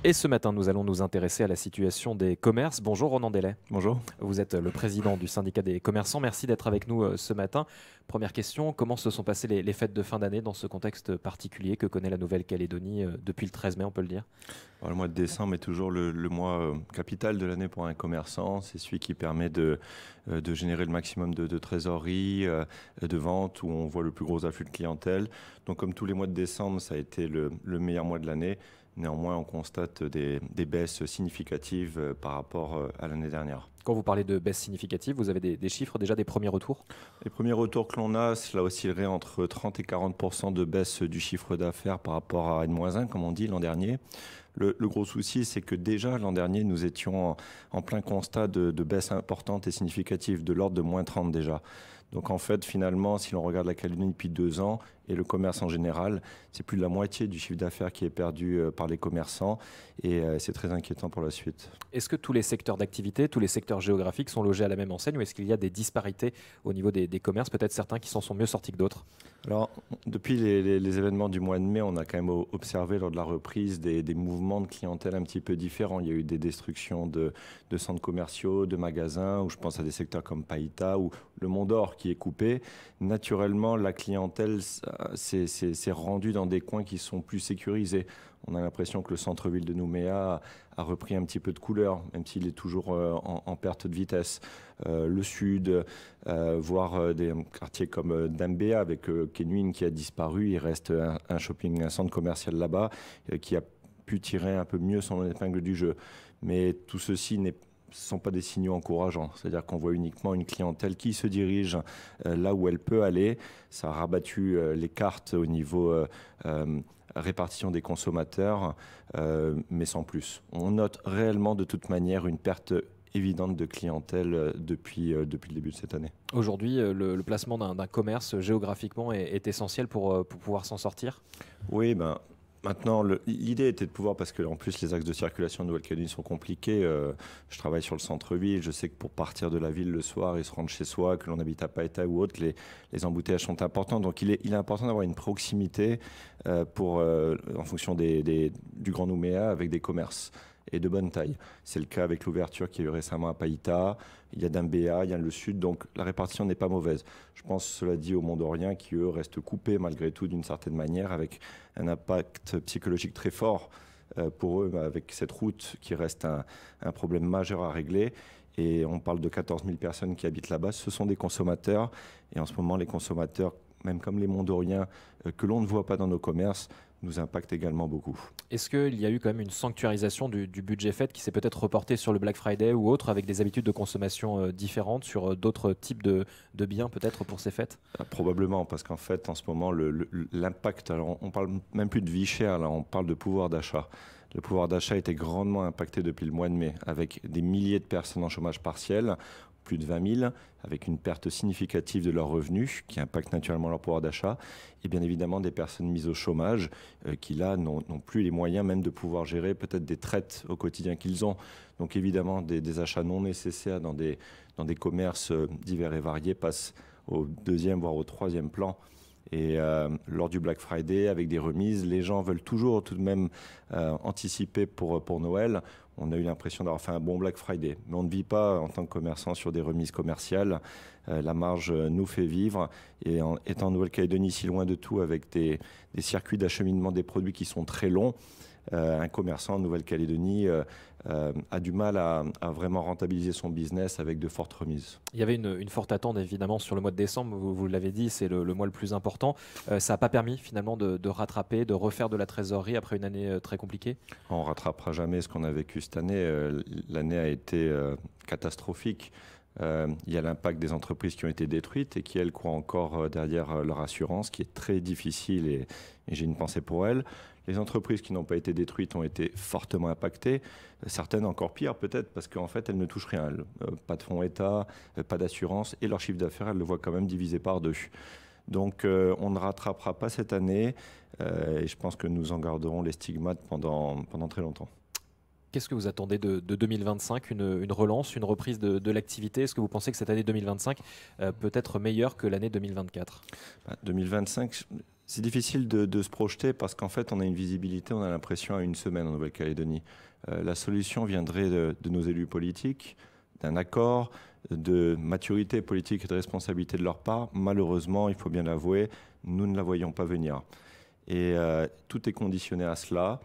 Et ce matin, nous allons nous intéresser à la situation des commerces. Bonjour Ronan Delay. Bonjour. Vous êtes le président du syndicat des commerçants. Merci d'être avec nous ce matin. Première question, comment se sont passées les fêtes de fin d'année dans ce contexte particulier que connaît la Nouvelle-Calédonie depuis le 13 mai, on peut le dire? Alors, le mois de décembre est toujours le mois capital de l'année pour un commerçant. C'est celui qui permet de générer le maximum de trésorerie, de vente, où on voit le plus gros afflux de clientèle. Donc comme tous les mois de décembre, ça a été le meilleur mois de l'année. Néanmoins, on constate des baisses significatives par rapport à l'année dernière. Quand vous parlez de baisse significative, vous avez des chiffres, déjà des premiers retours? Les premiers retours que l'on a, cela oscillerait entre 30 et 40% de baisse du chiffre d'affaires par rapport à N-1, comme on dit, l'an dernier. Le gros souci, c'est que déjà l'an dernier, nous étions en plein constat de baisse importante et significative, de l'ordre de moins 30 déjà. Donc en fait, finalement, si l'on regarde la Calédonie depuis 2 ans et le commerce en général, c'est plus de la moitié du chiffre d'affaires qui est perdu par les commerçants et c'est très inquiétant pour la suite. Est-ce que tous les secteurs d'activité, tous les secteurs géographiques sont logés à la même enseigne ou est-ce qu'il y a des disparités au niveau des commerces, peut-être certains qui s'en sont mieux sortis que d'autres? Alors, depuis les événements du mois de mai, on a quand même observé lors de la reprise des mouvements de clientèle un petit peu différents. Il y a eu des destructions de centres commerciaux, de magasins, où je pense à des secteurs comme Païta ou le Mont d'Or qui est coupé. Naturellement, la clientèle s'est rendue dans des coins qui sont plus sécurisés. On a l'impression que le centre-ville de Nouméa a repris un petit peu de couleur, même s'il est toujours en perte de vitesse. Le sud, voire des quartiers comme Dambéa avec Kenwin qui a disparu. Il reste un shopping, un centre commercial là-bas qui a pu tirer un peu mieux son épingle du jeu. Mais tout ceci ne sont pas des signaux encourageants. C'est-à-dire qu'on voit uniquement une clientèle qui se dirige là où elle peut aller. Ça a rabattu les cartes au niveau répartition des consommateurs, mais sans plus. On note réellement de toute manière une perte évidente de clientèle depuis le début de cette année. Aujourd'hui, le placement d'un commerce géographiquement est essentiel pour pouvoir s'en sortir? Oui, maintenant, l'idée était de pouvoir, parce que en plus les axes de circulation de Nouvelle-Calédonie sont compliqués. Je travaille sur le centre-ville. Je sais que pour partir de la ville le soir et se rendre chez soi, que l'on habite à Païta ou autre, les embouteillages sont importants. Donc il est important d'avoir une proximité en fonction du Grand Nouméa avec des commerces et de bonne taille. C'est le cas avec l'ouverture qu'il y a eu récemment à Païta, il y a Dambéa, il y a le sud, donc la répartition n'est pas mauvaise. Je pense, cela dit, aux Mondoriens qui, eux, restent coupés malgré tout d'une certaine manière, avec un impact psychologique très fort pour eux, avec cette route qui reste un problème majeur à régler. Et on parle de 14 000 personnes qui habitent là-bas, ce sont des consommateurs, et en ce moment, les consommateurs, même comme les Mondoriens, que l'on ne voit pas dans nos commerces, nous impactent également beaucoup. Est-ce qu'il y a eu quand même une sanctuarisation du budget fête qui s'est peut-être reporté sur le Black Friday ou autre, avec des habitudes de consommation différentes sur d'autres types de biens peut-être pour ces fêtes? Probablement, parce qu'en fait, en ce moment, l'impact, alors on parle même plus de vie chère, là, on parle de pouvoir d'achat. Le pouvoir d'achat a été grandement impacté depuis le mois de mai, avec des milliers de personnes en chômage partiel, plus de 20 000, avec une perte significative de leurs revenus, qui impacte naturellement leur pouvoir d'achat, et bien évidemment des personnes mises au chômage, qui là n'ont plus les moyens même de pouvoir gérer peut-être des traites au quotidien qu'ils ont. Donc évidemment, des achats non nécessaires dans des commerces divers et variés passent au deuxième, voire au troisième plan. Et lors du Black Friday, avec des remises, les gens veulent toujours tout de même anticiper pour Noël. On a eu l'impression d'avoir fait un bon Black Friday. Mais on ne vit pas en tant que commerçant sur des remises commerciales. La marge nous fait vivre. Et étant en Nouvelle-Calédonie si loin de tout, avec des circuits d'acheminement des produits qui sont très longs, un commerçant en Nouvelle-Calédonie a du mal à vraiment rentabiliser son business avec de fortes remises. Il y avait une forte attente évidemment sur le mois de décembre, vous l'avez dit, c'est le mois le plus important. Ça n'a pas permis finalement de rattraper, de refaire de la trésorerie après une année très compliquée? On ne rattrapera jamais ce qu'on a vécu cette année. L'année a été catastrophique. Il y a l'impact des entreprises qui ont été détruites et qui, elles, croient encore derrière leur assurance, qui est très difficile et j'ai une pensée pour elles. Les entreprises qui n'ont pas été détruites ont été fortement impactées, certaines encore pires peut-être parce qu'en fait elles ne touchent rien. Pas de fonds État, pas d'assurance et leur chiffre d'affaires, elles le voient quand même divisé par deux. Donc on ne rattrapera pas cette année et je pense que nous en garderons les stigmates pendant très longtemps. Qu'est-ce que vous attendez de 2025? Une relance, une reprise de l'activité? Est-ce que vous pensez que cette année 2025 peut être meilleure que l'année 2024? 2025, C'est difficile de se projeter parce qu'en fait, on a une visibilité, on a l'impression à une semaine en Nouvelle-Calédonie. La solution viendrait de nos élus politiques, d'un accord, de maturité politique et de responsabilité de leur part. Malheureusement, il faut bien l'avouer, nous ne la voyons pas venir. Et tout est conditionné à cela.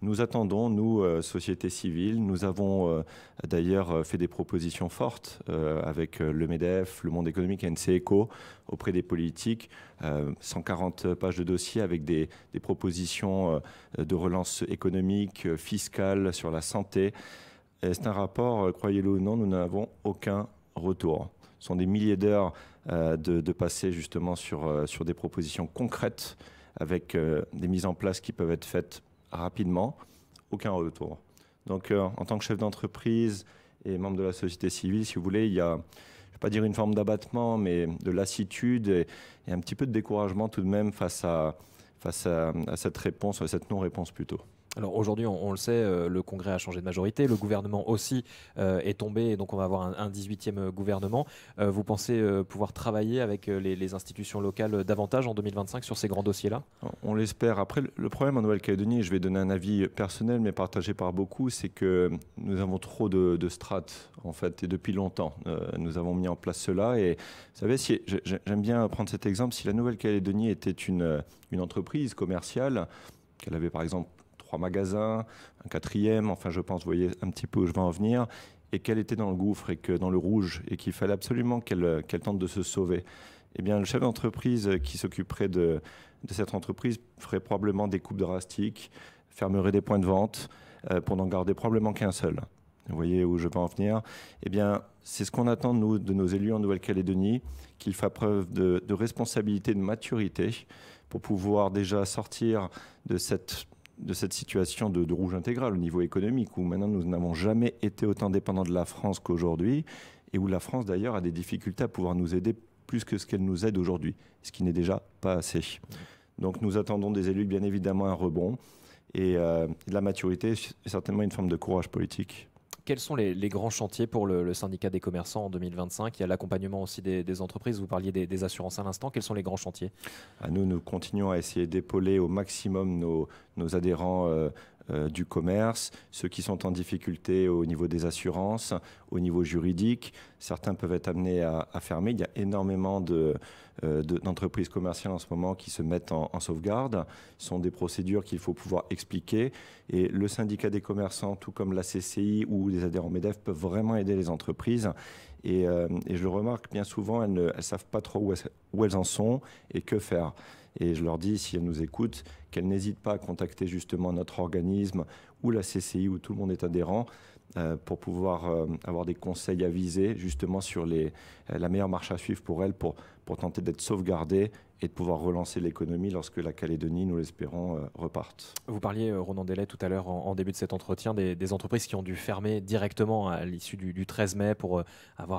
Nous attendons, nous, société civile, nous avons d'ailleurs fait des propositions fortes avec le MEDEF, le Monde économique et NCECO auprès des politiques, 140 pages de dossier avec des propositions de relance économique, fiscale, sur la santé. C'est un rapport, croyez-le ou non, nous n'avons aucun retour. Ce sont des milliers d'heures de passer justement sur des propositions concrètes avec des mises en place qui peuvent être faites rapidement, aucun retour. Donc en tant que chef d'entreprise et membre de la société civile, si vous voulez, il y a, je ne vais pas dire une forme d'abattement, mais de lassitude et un petit peu de découragement tout de même face à cette réponse, à cette non-réponse plutôt. Alors aujourd'hui, on le sait, le Congrès a changé de majorité, le gouvernement aussi est tombé, et donc on va avoir un 18e gouvernement. Vous pensez pouvoir travailler avec les institutions locales davantage en 2025 sur ces grands dossiers-là? On l'espère. Après, le problème en Nouvelle-Calédonie, je vais donner un avis personnel, mais partagé par beaucoup, c'est que nous avons trop de strates, en fait, et depuis longtemps. Nous avons mis en place cela. Et vous savez, j'aime bien prendre cet exemple, si la Nouvelle-Calédonie était une entreprise commerciale, qu'elle avait par exemple 3 magasins, un 4e, enfin je pense, vous voyez un petit peu où je vais en venir, et qu'elle était dans le gouffre et que dans le rouge, et qu'il fallait absolument qu'elle tente de se sauver. Eh bien, le chef d'entreprise qui s'occuperait de cette entreprise ferait probablement des coupes drastiques, fermerait des points de vente pour n'en garder probablement qu'un seul. Vous voyez où je vais en venir? Eh bien, c'est ce qu'on attend de nos élus en Nouvelle-Calédonie, qu'ils fassent preuve de responsabilité, de maturité, pour pouvoir déjà sortir de cette situation de rouge intégral au niveau économique, où maintenant nous n'avons jamais été autant dépendants de la France qu'aujourd'hui, et où la France d'ailleurs a des difficultés à pouvoir nous aider plus que ce qu'elle nous aide aujourd'hui, ce qui n'est déjà pas assez. Donc nous attendons des élus bien évidemment un rebond, et la maturité est certainement une forme de courage politique. Quels sont les grands chantiers pour le syndicat des commerçants en 2025? Il y a l'accompagnement aussi des entreprises, vous parliez des assurances à l'instant. Quels sont les grands chantiers? Nous continuons à essayer d'épauler au maximum nos adhérents du commerce, ceux qui sont en difficulté au niveau des assurances, au niveau juridique. Certains peuvent être amenés à fermer. Il y a énormément d'entreprises commerciales en ce moment qui se mettent en sauvegarde. Ce sont des procédures qu'il faut pouvoir expliquer. Et le syndicat des commerçants, tout comme la CCI ou les adhérents MEDEF, peuvent vraiment aider les entreprises. Et je le remarque, bien souvent, elles ne savent pas trop où elles en sont et que faire. Et je leur dis, si elles nous écoutent, qu'elles n'hésitent pas à contacter justement notre organisme ou la CCI où tout le monde est adhérent pour pouvoir avoir des conseils avisés justement sur la meilleure marche à suivre pour elles pour tenter d'être sauvegardées et de pouvoir relancer l'économie lorsque la Calédonie, nous l'espérons, reparte. Vous parliez, Ronan Dellet, tout à l'heure en début de cet entretien, des entreprises qui ont dû fermer directement à l'issue du 13 mai pour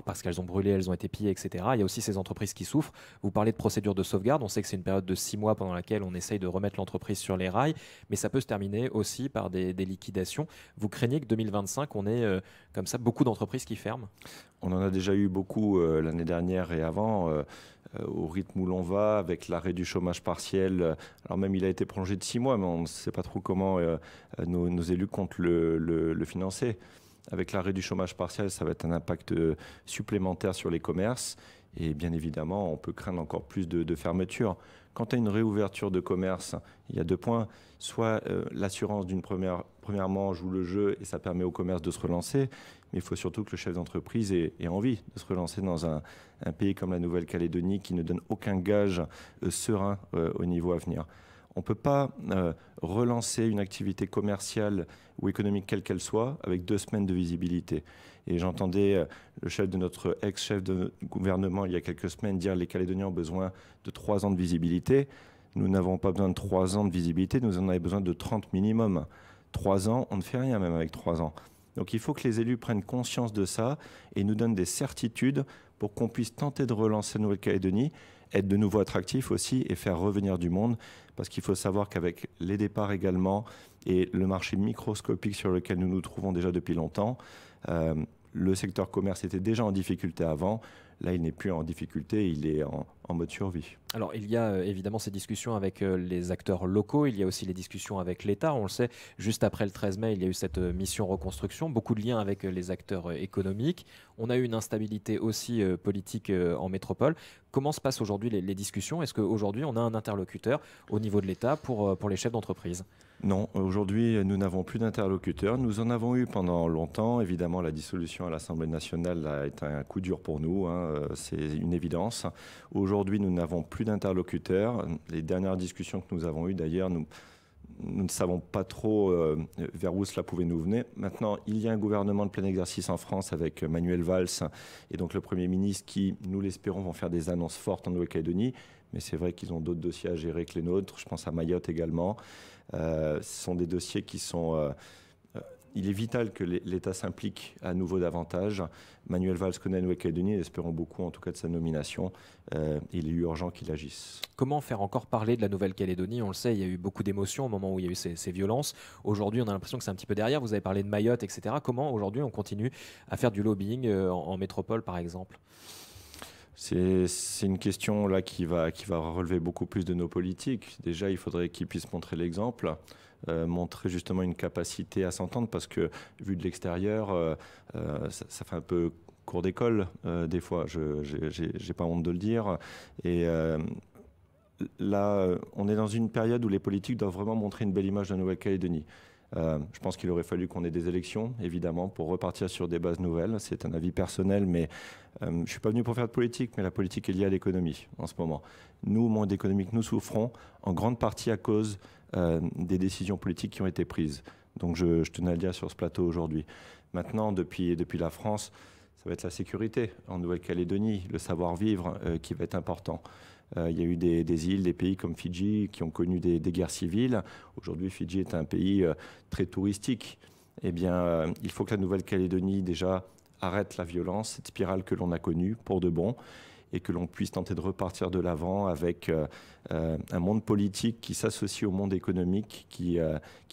parce qu'elles ont brûlé, elles ont été pillées, etc. Il y a aussi ces entreprises qui souffrent. Vous parlez de procédure de sauvegarde. On sait que c'est une période de 6 mois pendant laquelle on essaye de remettre l'entreprise sur les rails, mais ça peut se terminer aussi par des liquidations. Vous craignez que 2025, on ait comme ça beaucoup d'entreprises qui ferment? On en a déjà eu beaucoup l'année dernière et avant. Au rythme où l'on va, avec l'arrêt du chômage partiel. Alors même il a été prolongé de 6 mois, mais on ne sait pas trop comment nos élus comptent le financer. Avec l'arrêt du chômage partiel, ça va être un impact supplémentaire sur les commerces. Et bien évidemment, on peut craindre encore plus de fermetures. Quand à une réouverture de commerce, il y a 2 points. Soit l'assurance premièrement joue le jeu et ça permet au commerce de se relancer. Mais il faut surtout que le chef d'entreprise ait envie de se relancer dans un pays comme la Nouvelle-Calédonie qui ne donne aucun gage serein au niveau à venir. On ne peut pas relancer une activité commerciale ou économique quelle qu'elle soit avec 2 semaines de visibilité. Et j'entendais le chef de notre ex-chef de gouvernement il y a quelques semaines dire que les Calédoniens ont besoin de 3 ans de visibilité. Nous n'avons pas besoin de 3 ans de visibilité, nous en avons besoin de 30 minimum. 3 ans, on ne fait rien même avec 3 ans. Donc il faut que les élus prennent conscience de ça et nous donnent des certitudes pour qu'on puisse tenter de relancer la Nouvelle-Calédonie, être de nouveau attractif aussi et faire revenir du monde. Parce qu'il faut savoir qu'avec les départs également et le marché microscopique sur lequel nous nous trouvons déjà depuis longtemps, le secteur commerce était déjà en difficulté avant. Là, il n'est plus en difficulté, il est en mode survie. Alors, il y a évidemment ces discussions avec les acteurs locaux, il y a aussi les discussions avec l'État. On le sait, juste après le 13 mai, il y a eu cette mission reconstruction, beaucoup de liens avec les acteurs économiques. On a eu une instabilité aussi politique en métropole. Comment se passent aujourd'hui les discussions? Est-ce qu'aujourd'hui, on a un interlocuteur au niveau de l'État pour les chefs d'entreprise? Non, aujourd'hui, nous n'avons plus d'interlocuteurs. Nous en avons eu pendant longtemps. Évidemment, la dissolution à l'Assemblée nationale a été un coup dur pour nous, hein, c'est une évidence. Aujourd'hui, nous n'avons plus d'interlocuteurs. Les dernières discussions que nous avons eues, d'ailleurs, nous ne savons pas trop vers où cela pouvait nous venir. Maintenant, il y a un gouvernement de plein exercice en France avec Manuel Valls et donc le Premier ministre qui, nous l'espérons, vont faire des annonces fortes en Nouvelle-Calédonie. Mais c'est vrai qu'ils ont d'autres dossiers à gérer que les nôtres. Je pense à Mayotte également. Ce sont des dossiers qui sont... il est vital que l'État s'implique à nouveau davantage. Manuel Valls connaît la Nouvelle-Calédonie, espérons beaucoup en tout cas de sa nomination. Il est urgent qu'il agisse. Comment faire encore parler de la Nouvelle-Calédonie? On le sait, il y a eu beaucoup d'émotions au moment où il y a eu ces violences. Aujourd'hui, on a l'impression que c'est un petit peu derrière. Vous avez parlé de Mayotte, etc. Comment aujourd'hui on continue à faire du lobbying en métropole, par exemple? C'est une question là qui va relever beaucoup plus de nos politiques. Déjà, il faudrait qu'ils puissent montrer l'exemple, montrer justement une capacité à s'entendre, parce que vu de l'extérieur, ça fait un peu cours d'école des fois. J'ai pas honte de le dire. Et là, on est dans une période où les politiques doivent vraiment montrer une belle image de la Nouvelle-Calédonie. Je pense qu'il aurait fallu qu'on ait des élections, évidemment, pour repartir sur des bases nouvelles. C'est un avis personnel, mais je ne suis pas venu pour faire de politique, mais la politique est liée à l'économie en ce moment. Nous, au monde économique, nous souffrons en grande partie à cause des décisions politiques qui ont été prises. Donc je tenais à le dire sur ce plateau aujourd'hui. Maintenant, depuis la France, ça va être la sécurité en Nouvelle-Calédonie, le savoir-vivre qui va être important. Il y a eu des îles, des pays comme Fidji qui ont connu des guerres civiles. Aujourd'hui, Fidji est un pays très touristique. Eh bien, il faut que la Nouvelle-Calédonie déjà arrête la violence, cette spirale que l'on a connue pour de bon, et que l'on puisse tenter de repartir de l'avant avec un monde politique qui s'associe au monde économique, qui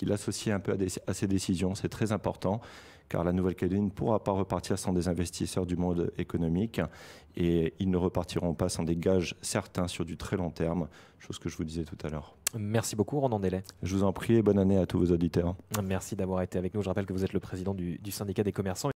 l'associe un peu à ses décisions. C'est très important, car la Nouvelle-Calédonie ne pourra pas repartir sans des investisseurs du monde économique, et ils ne repartiront pas sans des gages certains sur du très long terme, chose que je vous disais tout à l'heure. Merci beaucoup, Ronan Delay. Je vous en prie et bonne année à tous vos auditeurs. Merci d'avoir été avec nous. Je rappelle que vous êtes le président du syndicat des commerçants.